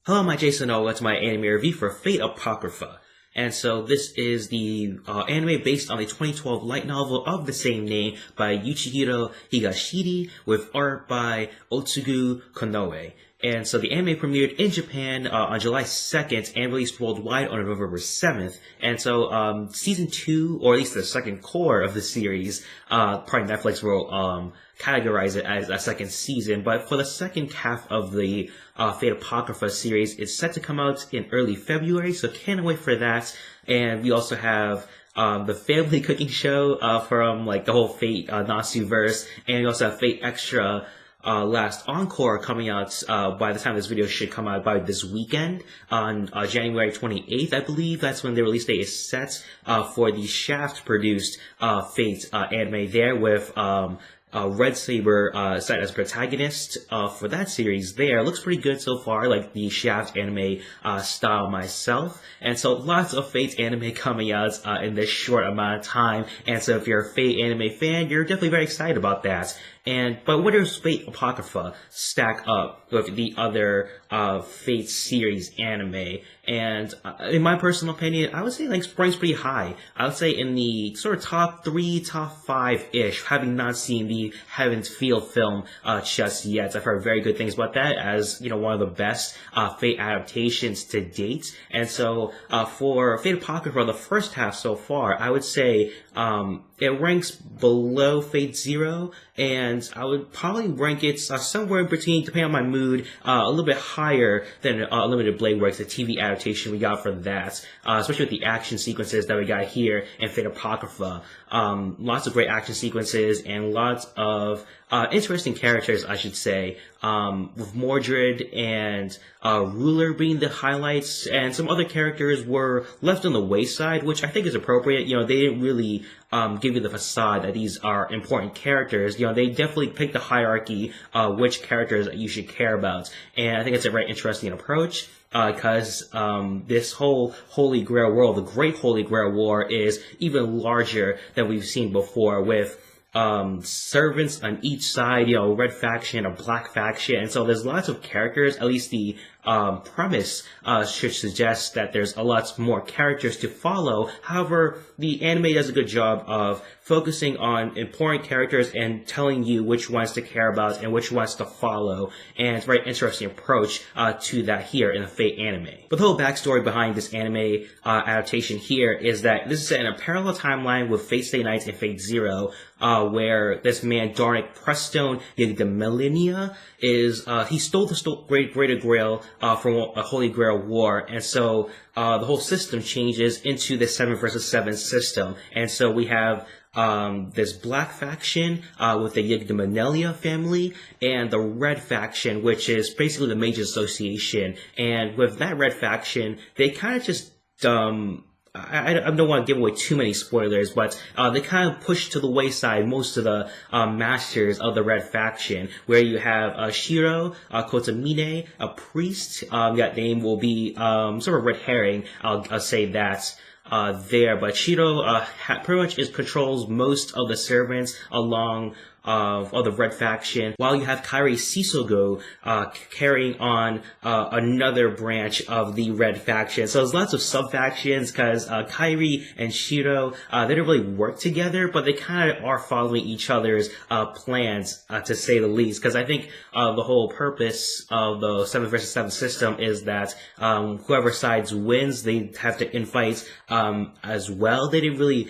Hello, my Jason O. It's my anime review for Fate Apocrypha. And so this is the anime based on the 2012 light novel of the same name by Yuchihiro Higashida with art by Otsugu Konoe. And so the anime premiered in Japan on July 2nd and released worldwide on November 7th. And so season 2, or at least the second core of the series, probably Netflix will categorize it as a second season. But for the second half of the Fate Apocrypha series, it's set to come out in early February, so can't wait for that. And we also have the family cooking show from like the whole Fate Natsu-verse, and we also have Fate Extra Last Encore coming out by the time this video should come out by this weekend on January 28th, I believe. That's when the release date is set for the Shaft produced Fate anime there with Red Saber set as protagonist for that series there. Looks pretty good so far, like the Shaft anime style myself. And so lots of Fate anime coming out in this short amount of time. And so if you're a Fate anime fan, you're definitely very excited about that. But where does Fate Apocrypha stack up with the other Fate series anime? And in my personal opinion, I would say like ranks pretty high. I would say in the sort of top 3, top 5-ish, having not seen the Heaven's Feel film just yet. I've heard very good things about that as, you know, one of the best Fate adaptations to date. And so for Fate Apocrypha, the first half so far, I would say it ranks below Fate Zero, and I would probably rank it somewhere in between, depending on my mood, a little bit higher than Unlimited Blade Works, the TV adaptation we got for that, especially with the action sequences that we got here in Fate Apocrypha. Lots of great action sequences and lots of interesting characters, I should say, with Mordred and Ruler being the highlights, and some other characters were left on the wayside, which I think is appropriate. You know, they didn't really give you the facade that these are important characters. You know, they definitely picked the hierarchy of which characters that you should care about, and I think it's a very interesting approach. Because this whole Holy Grail world, the Great Holy Grail War, is even larger than we've seen before, with servants on each side, you know, red faction, a black faction, and so there's lots of characters. At least the premise should suggest that there's a lot more characters to follow. However, the anime does a good job of focusing on important characters and telling you which ones to care about and which ones to follow, and it's a very interesting approach to that here in the Fate anime. But the whole backstory behind this anime adaptation here is that this is set in a parallel timeline with Fate Stay Night and Fate Zero, where this man, Darnic Prestone, the Millennia, is, he stole the Greater Grail from a Holy Grail War, and so the whole system changes into the 7 versus 7 system, and so we have this black faction with the Yggdrasilia family, and the red faction, which is basically the Mages Association. And with that red faction, they kind of just I don't want to give away too many spoilers, but they kind of push to the wayside most of the masters of the red faction, where you have Shiro Kotamine, a priest. That name will be sort of red herring, I'll say that there, but Shiro pretty much controls most of the servants along of the red faction, while you have Kairi Sisogo carrying on another branch of the red faction. So there's lots of sub-factions, because Kairi and Shiro, they don't really work together, but they kind of are following each other's plans, to say the least, because I think the whole purpose of the 7 versus 7 system is that whoever sides wins, they have to infight as well. They didn't really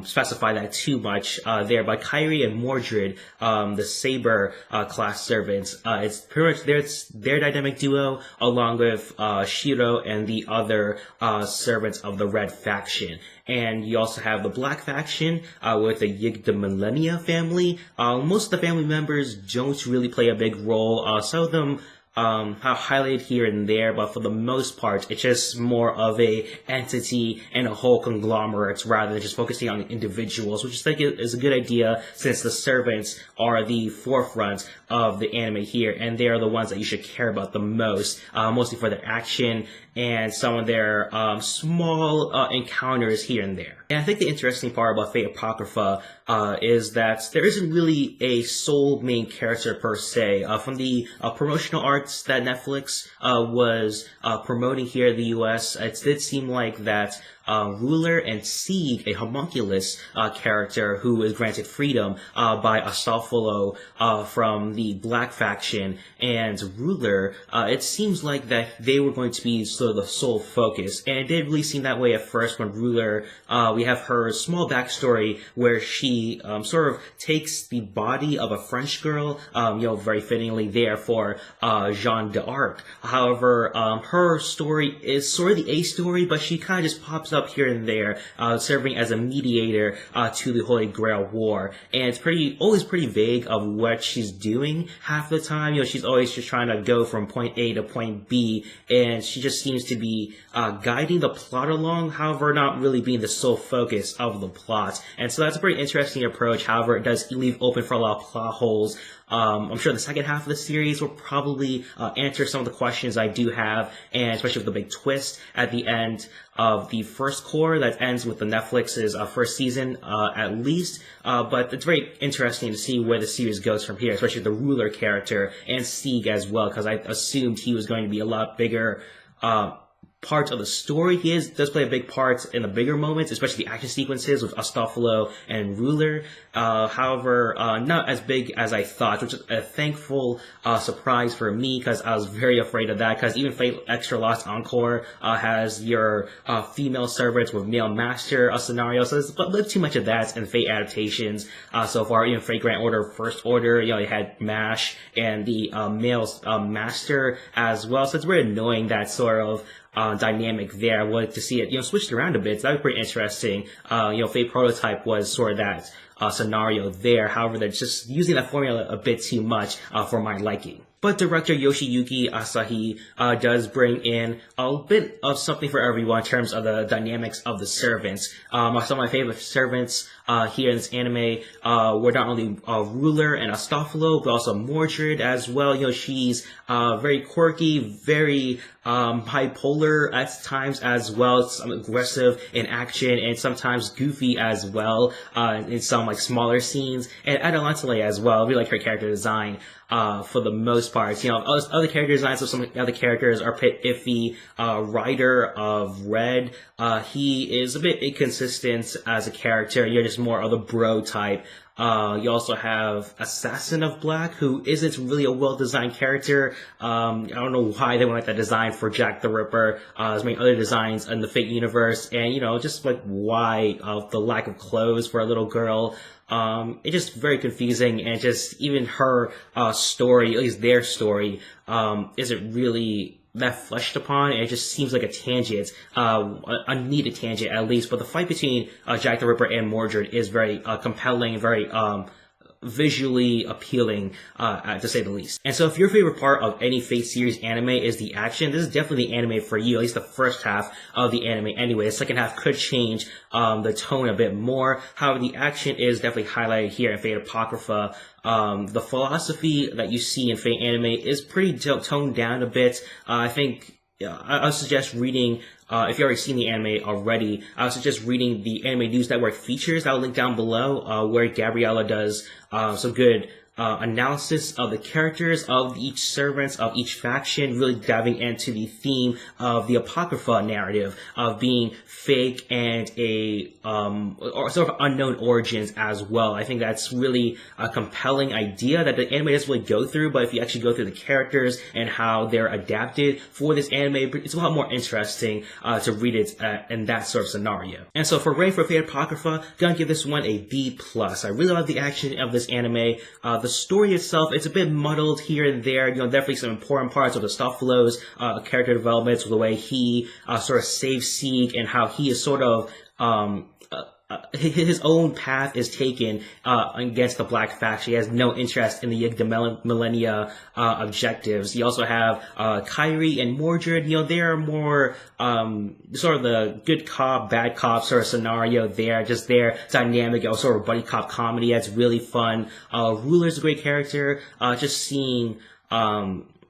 specify that too much there, but Kairi and Mordred, the Saber class servants, it's pretty much their dynamic duo, along with Shiro and the other servants of the red faction. And you also have the black faction with the Yggdrasilia family. Most of the family members don't really play a big role. Some of them highlighted here and there, but for the most part, it's just more of a entity and a whole conglomerate rather than just focusing on individuals, which I think is a good idea, since the servants are the forefront of the anime here, and they are the ones that you should care about the most, mostly for their action and some of their small encounters here and there. And I think the interesting part about Fate Apocrypha is that there isn't really a sole main character per se. From the promotional arts that Netflix was promoting here in the US, it did seem like that Ruler and Sieg, a homunculus character who is granted freedom by Astolfo from the Black faction, and Ruler, it seems like that they were going to be sort of the sole focus. And it did really seem that way at first when Ruler, we have her small backstory where she sort of takes the body of a French girl, very fittingly there for Jeanne d'Arc. However, her story is sort of the A story, but she kind of just pops up here and there, serving as a mediator to the Holy Grail War. And it's always pretty vague of what she's doing half the time. She's always just trying to go from point A to point B, and she just seems to be guiding the plot along, however, not really being the sole focus of the plot. And so that's a pretty interesting approach. However, it does leave open for a lot of plot holes. I'm sure the second half of the series will probably answer some of the questions I do have, and especially with the big twist at the end of the first cour that ends with the Netflix's first season, at least. But it's very interesting to see where the series goes from here, especially the Ruler character and Sieg as well, because I assumed he was going to be a lot bigger part of the story. He does play a big part in the bigger moments, especially the action sequences with Astolfo and Ruler. However, not as big as I thought, which is a thankful surprise for me, because I was very afraid of that, because even Fate Extra Lost Encore has your female servants with male master scenario, so there's a little too much of that in Fate adaptations so far. Even Fate Grand Order, First Order, you had MASH and the male master as well, so it's very annoying that sort of dynamic there. I wanted to see it, switched around a bit, so that was pretty interesting. Fate Prototype was sort of that scenario there. However, they're just using that formula a bit too much for my liking. But director Yoshiyuki Asahi does bring in a bit of something for everyone in terms of the dynamics of the servants. Some of my favorite servants here in this anime were not only Ruler and Astolfo, but also Mordred as well. She's very quirky, very bipolar at times as well. Some aggressive in action and sometimes goofy as well in some smaller scenes. And Adelantale as well. I really like her character design. For the most part, other character designs of some other characters are a bit iffy. Ryder of Red, he is a bit inconsistent as a character. You're just more of the bro type. You also have Assassin of Black, who isn't really a well-designed character. I don't know why they went with that design for Jack the Ripper. There's many other designs in the Fate universe, and just why the lack of clothes for a little girl. It's just very confusing, and just even her story, at least their story, isn't really that fleshed upon. It just seems like a tangent, a needed tangent at least. But the fight between Jack the Ripper and Mordred is very compelling, very visually appealing, to say the least. And so if your favorite part of any Fate series anime is the action, this is definitely the anime for you, at least the first half of the anime anyway. The second half could change the tone a bit more. However, the action is definitely highlighted here in Fate Apocrypha. The philosophy that you see in Fate anime is pretty toned down a bit. I think I would suggest reading, if you've already seen the anime already, I would suggest reading the Anime News Network features. I'll link down below, where Gabriella does some good analysis of the characters of each servants of each faction, really diving into the theme of the Apocrypha narrative of being fake and a or sort of unknown origins as well. I think that's really a compelling idea that the anime doesn't really go through, but if you actually go through the characters and how they're adapted for this anime, it's a lot more interesting to read it in that sort of scenario. And so for rating for Fate Apocrypha, gonna give this one a B+. I really love the action of this anime. The story itself, it's a bit muddled here and there. Definitely some important parts of Astolfo's character developments, the way he sort of saves Sieg and how he is sort of his own path is taken against the Black faction. He has no interest in the Yig Millennia objectives. You also have Kyrie and Mordred. They are more sort of the good cop, bad cop sort of scenario there. Just their dynamic, sort of buddy cop comedy that's really fun. Ruler's a great character. Just seeing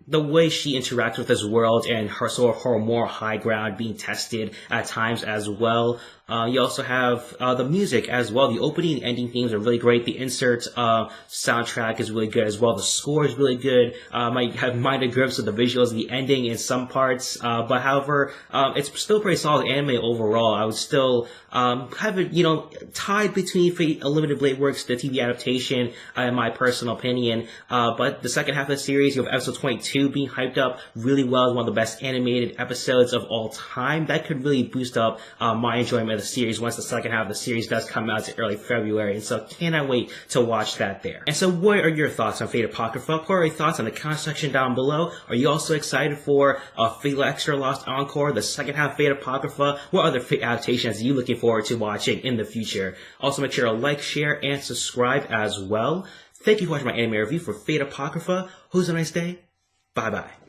the way she interacts with this world and her sort of her moral high ground being tested at times as well. You also have the music as well. The opening and ending themes are really great. The insert soundtrack is really good as well. The score is really good. Might have minor grips with the visuals, the ending in some parts, but however, it's still pretty solid anime overall. I would still have it, tied between Fate Unlimited Blade Works, the TV adaptation, in my personal opinion. But the second half of the series, you have episode 22 being hyped up really well as one of the best animated episodes of all time. That could really boost up my enjoyment of the series once the second half of the series does come out in early February. And so cannot wait to watch that there. And so what are your thoughts on Fate Apocrypha? What are your thoughts in the comment section down below? Are you also excited for Fate Extra Lost Encore, the second half of Fate Apocrypha? What other Fate adaptations are you looking forward to watching in the future? Also make sure to like, share, and subscribe as well. Thank you for watching my anime review for Fate Apocrypha. Who's a nice day? Bye bye.